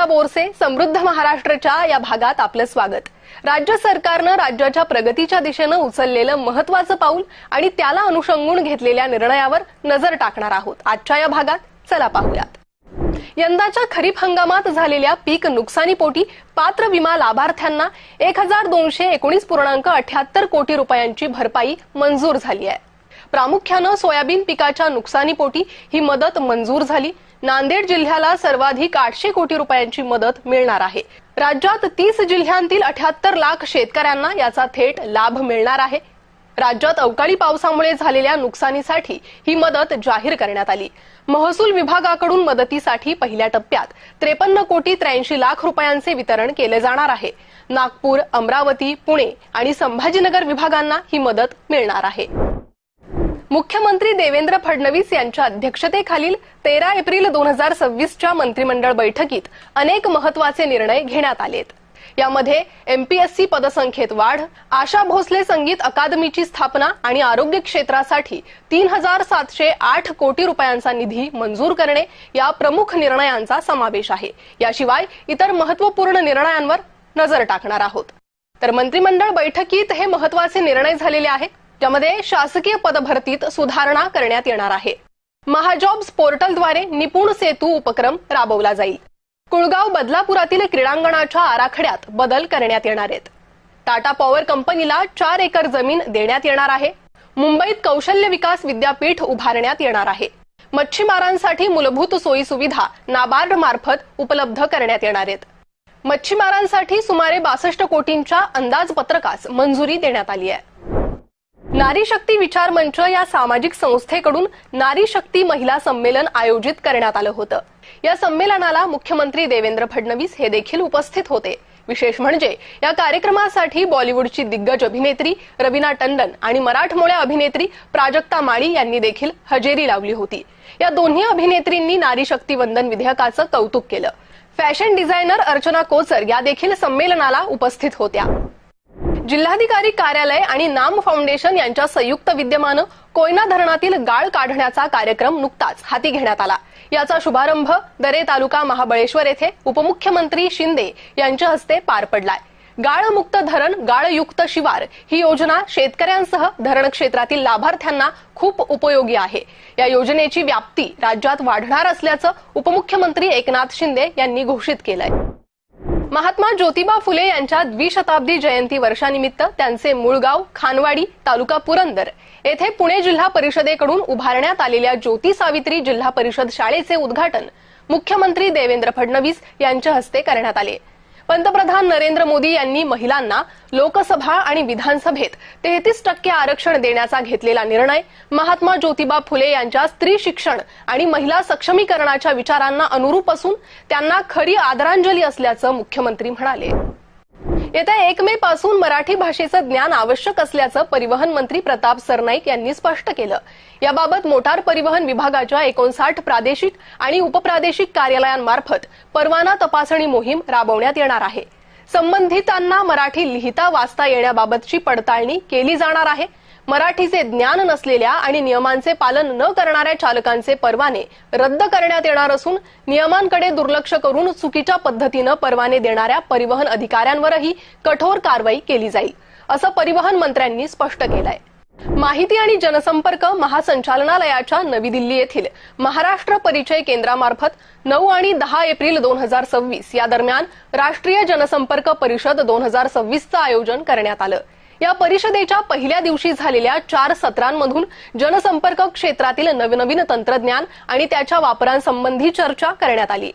बोरसे, समृद्ध महाराष्ट्राच्या या भागात आपलं स्वागत। राज्य सरकारनं राज्याच्या प्रगतीच्या दिशेनं उचललेलं महत्त्वाचं पाऊल आणि त्याला अनुसंगून घेतलेल्या निर्णयावर नजर टाकणार आहोत आजच्या या भागात। चला पाहूयात। यंदाच्या खरीप हंगामात झालेल्या पीक नुकसानीपोटी पात्र विमा लाभार्थ्यांना 1219.78 कोटी रुपयांची भरपाई मंजूर झाली आहे। प्रामुख्यानं सोयाबीन पिकाच्या नुकसानीपोटी ही मदत मंजूर झाली। नांदेड जिल्ह्याला सर्वाधिक 800 कोटी रुपयांची मदत मिळणार आहे। राज्यात 30 जिल्ह्यांतील 78 लाख शेतकऱ्यांना याचा थेट लाभ मिळणार आहे। राज्यात अवकाळी पावसामुळे झालेल्या नुकसानीसाठी ही मदत जाहीर करण्यात आली। महसूल विभागाकडून मदतीसाठी पहिल्या टप्प्यात 53 कोटी 83 लाख रुपयांचे वितरण केले जाणार आहे। नागपूर, अमरावती, पुणे आणि संभाजीनगर विभागांना ही मदत मिळणार आहे। मुख्यमंत्री देवेंद्र फडणवीस यांच्या अध्यक्षतेखालील 13 एप्रिल 2026च्या मंत्रिमंडळ बैठकीत अनेक महत्त्वाचे निर्णय घेण्यात आलेत। यामध्ये एमपीएससी पदसंख्येत वाढ, आशा भोसले संगीत अकादमीची स्थापना आणि आरोग्य क्षेत्रासाठी 3708 कोटी रुपयांचा निधी मंजूर करणे या प्रमुख निर्णयांचा समावेश आहे। याशिवाय इतर महत्त्वपूर्ण निर्णयांवर नजर टाकणार आहोत। तर मंत्रिमंडळ बैठकीत हे महत्त्वाचे निर्णय झालेले आहेत, ज्यामध्ये शासकीय पदभरतीत सुधारणा करण्यात येणार आहे। महाजॉब्स पोर्टलद्वारे निपुण सेतू उपक्रम राबवला जाईल। कुळगाव बदलापुरातील क्रीडांगणाच्या आराखड्यात बदल करण्यात येणार आहेत। टाटा पॉवर कंपनीला 4 एकर जमीन देण्यात येणार आहे। मुंबईत कौशल्य विकास विद्यापीठ उभारण्यात येणार आहे। मच्छीमारांसाठी मूलभूत सोयी सुविधा नाबार्ड मार्फत उपलब्ध करण्यात येणार आहेत। मच्छीमारांसाठी सुमारे 62 कोटींच्या अंदाजपत्रकास मंजुरी देण्यात आली आहे। नारी शक्ती विचार मंच या सामाजिक संस्थेकडून नारी शक्ती महिला संमेलन आयोजित करण्यात आलं होतं। या संमेलनाला मुख्यमंत्री देवेंद्र फडणवीस हे देखील उपस्थित होते। विशेष म्हणजे या कार्यक्रमासाठी बॉलिवूडची दिग्गज अभिनेत्री रवीना टंडन आणि मराठमोळ्या अभिनेत्री प्राजक्ता माळी यांनी देखील हजेरी लावली होती। या दोन्ही अभिनेत्रींनी नारी शक्ती वंदन विधेयकाचं कौतुक केलं। फॅशन डिझायनर अर्चना कोचर या देखील संमेलनाला उपस्थित होत्या। जिल्हाधिकारी कार्यालय आणि नाम फाउंडेशन यांच्या संयुक्त विद्यमानं कोयना धरणातील गाळ काढण्याचा कार्यक्रम नुकताच हाती घेण्यात आला। याचा शुभारंभ दरे तालुका महाबळेश्वर येथे उपमुख्यमंत्री शिंदे यांच्या हस्ते पार पडलाय। गाळमुक्त धरण गाळयुक्त शिवार ही योजना शेतकऱ्यांसह धरण क्षेत्रातील लाभार्थ्यांना खूप उपयोगी आहे। या योजनेची व्याप्ती राज्यात वाढणार असल्याचं उपमुख्यमंत्री एकनाथ शिंदे यांनी घोषित केलंय। महात्मा ज्योतिबा फुले यांच्या द्विशताब्दी जयंती वर्षानिमित्त त्यांचे मूळ गाव खानवाडी तालुका पुरंदर येथे पुणे जिल्हा परिषदेकडून उभारण्यात आलेल्या ज्योती सावित्री जिल्हा परिषद शाळेचे उद्घाटन मुख्यमंत्री देवेंद्र फडणवीस यांच्या हस्ते करण्यात आले। पंतप्रधान नरेंद्र मोदी यांनी महिलांना लोकसभा आणि विधानसभेत 33% आरक्षण देण्याचा घेतलेला निर्णय महात्मा ज्योतिबा फुले यांच्या स्त्री शिक्षण आणि महिला सक्षमीकरणाच्या विचारांना अनुरूप असून त्यांना खरी आदरांजली असल्याचं मुख्यमंत्री म्हणाले। येत्या 1 मे पासून मराठी भाषेचं ज्ञान आवश्यक असल्याचं परिवहन मंत्री प्रताप सरनाईक यांनी स्पष्ट केलं। याबाबत मोटार परिवहन विभागाच्या 59 प्रादेशिक आणि उपप्रादेशिक कार्यालयांमार्फत परवाना तपासणी मोहीम राबवण्यात येणार आहे। संबंधितांना मराठी लिहिता वाचता येण्याबाबतची पडताळणी केली जाणार आहे। मराठीचे ज्ञान नसलेल्या आणि नियमांचे पालन न करणाऱ्या चालकांचे परवाने रद्द करण्यात येणार असून नियमांकडे दुर्लक्ष करून चुकीच्या पद्धतीनं परवाने देणाऱ्या परिवहन अधिकाऱ्यांवरही कठोर कारवाई केली जाईल, असं परिवहन मंत्र्यांनी स्पष्ट केलंय। माहिती आणि जनसंपर्क महासंचालनालयाच्या नवी दिल्ली येथील महाराष्ट्र परिचय केंद्रामार्फत 9 आणि 10 एप्रिल 2026 या दरम्यान राष्ट्रीय जनसंपर्क परिषद 2026चं आयोजन करण्यात आलं। या परिषदेच्या पहिल्या दिवशी झालेल्या 4 सत्रांमधून जनसंपर्क क्षेत्रातील नवनवीन तंत्रज्ञान आणि त्याच्या वापरांसंबंधी चर्चा करण्यात आली।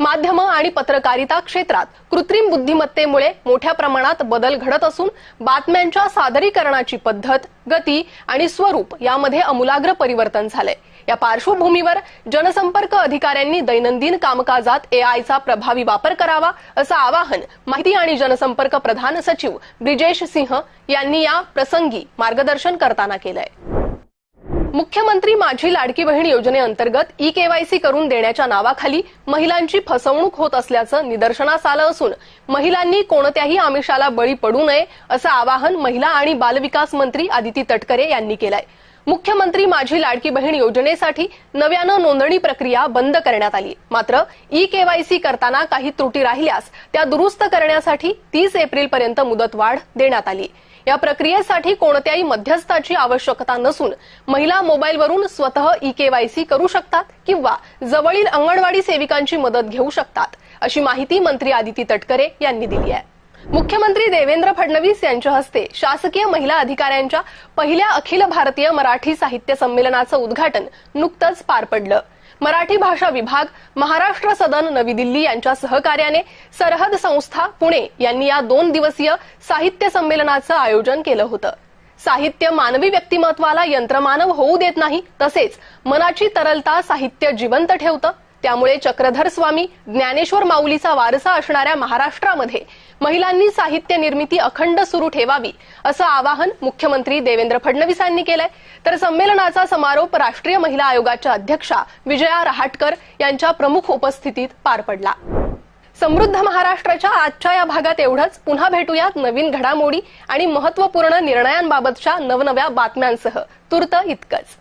माध्यम आणि पत्रकारिता क्षेत्रात कृत्रिम बुद्धिमत्तेमुळे मोठ्या प्रमाणात बदल घडत असून बातम्यांच्या सादरीकरणाची पद्धत, गती आणि स्वरूप यामध्ये आमूलाग्र परिवर्तन झालंय। या पार्श्वभूमीवर जनसंपर्क अधिकाऱ्यांनी दैनंदिन कामकाजात एआयचा प्रभावी वापर करावा असं आवाहन माहिती आणि जनसंपर्क प्रधान सचिव ब्रिजेश सिंह यांनी या प्रसंगी मार्गदर्शन करताना केलंय। मुख्यमंत्री माझी लाडकी बहीण योजनेअंतर्गत ई-केवायसी करून देण्याच्या नावाखाली महिलांची फसवणूक होत असल्याचं निदर्शनास आलं असून महिलांनी कोणत्याही आमिषाला बळी पडू नये असं आवाहन महिला आणि बालविकास मंत्री आदिती तटकरे यांनी केलंय। मुख्यमंत्री माझी लाडकी बहीण योजनेसाठी नव्यानं नोंदणी प्रक्रिया बंद करण्यात आली. मात्र ई-केवायसी करताना काही त्रुटी राहिल्यास त्या दुरुस्त करण्यासाठी 30 एप्रिलपर्यंत मुदतवाढ देण्यात आली. या प्रक्रियेसाठी कोणत्याही मध्यस्थाची आवश्यकता नसून महिला मोबाईलवरून स्वतः ई-केवायसी करू शकतात किंवा जवळील अंगणवाडी सेविकांची मदत घेऊ शकतात, अशी माहिती मंत्री आदिती तटकरे यांनी दिली आहे. मुख्यमंत्री देवेंद्र फडणवीस यांच्या हस्ते शासकीय महिला अधिकाऱ्यांच्या पहिल्या अखिल भारतीय मराठी साहित्य संमेलनाचं उद्घाटन नुकतंच पार पडलं. मराठी भाषा विभाग, महाराष्ट्र सदन नवी दिल्ली यांच्या सहकार्याने सरहद संस्था पुणे यांनी या 2 दिवसीय साहित्य संमेलनाचं आयोजन केलं होतं. साहित्य मानवी व्यक्तिमत्वाला यंत्रमानव होऊ देत नाही, तसेच मनाची तरलता साहित्य जिवंत ठेवतं. त्यामुळे चक्रधर स्वामी, ज्ञानेश्वर माऊलीचा वारसा असणाऱ्या महाराष्ट्रामध्ये महिलांनी साहित्य निर्मिती अखंड सुरू ठेवावी, असं आवाहन मुख्यमंत्री देवेंद्र फडणवीसांनी केलंय. तर संमेलनाचा समारोप राष्ट्रीय महिला आयोगाच्या अध्यक्षा विजया रहाटकर यांच्या प्रमुख उपस्थितीत पार पडला. समृद्ध महाराष्ट्राच्या आजच्या या भागात एवढंच. पुन्हा भेटूयात नवीन घडामोडी आणि महत्त्वपूर्ण निर्णयांबाबतच्या नवनव्या बातम्यांसह. तूर्त इतकंच.